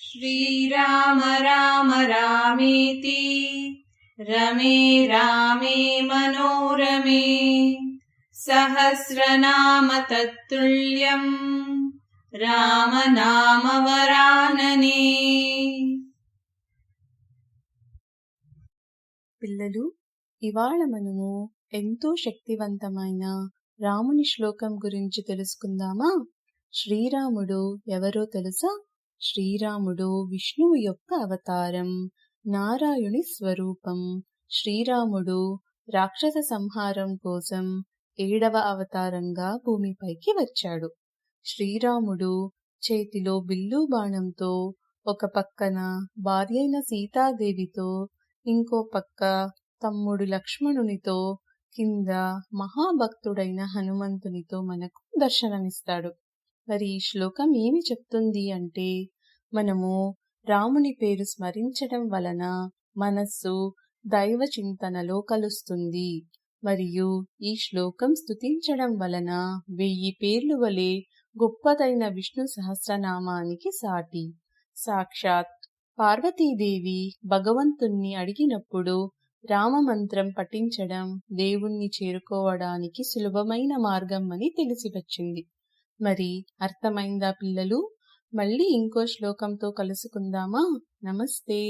श्रीराम राम रामेति रमे रामे मनोरमे सहस्रनाम तत्तुल्यम् राम नाम वरानने। పిల్లలు, ఇవాళ మనము ఎంతో శక్తివంతమైన రాముని శ్లోకం గురించి తెలుసుకుందామా? శ్రీరాముడు ఎవరో తెలుసా? శ్రీరాముడు విష్ణువు యొక్క అవతారం, నారాయణుని స్వరూపం. శ్రీరాముడు రాక్షస సంహారం కోసం 7వ అవతారంగా భూమిపైకి వచ్చాడు. శ్రీరాముడు చేతిలో బిల్లు బాణంతో ఒక పక్కన భార్యైన సీతాదేవితో, ఇంకో పక్క తమ్ముడు లక్ష్మణునితో, కింద మహాభక్తుడైన హనుమంతునితో మనకు దర్శనమిస్తాడు. మరి ఈ శ్లోకం ఏమి చెప్తుంది అంటే, మనము రాముని పేరు స్మరించడం వలన మనస్సు దైవ చింతనలో కలుస్తుంది. మరియు ఈ శ్లోకం స్తుతించడం వలన 1000 పేర్లు వలె గొప్పదైన విష్ణు సహస్రనామానికి సాటి. సాక్షాత్ పార్వతీదేవి భగవంతుణ్ణి అడిగినప్పుడు రామమంత్రం పఠించడం దేవుణ్ణి చేరుకోవడానికి సులభమైన మార్గం అని తెలిసి వచ్చింది. మరి అర్థమైందా పిల్లలు? మళ్ళీ ఇంకో శ్లోకంతో కలుసుకుందామా? నమస్తే.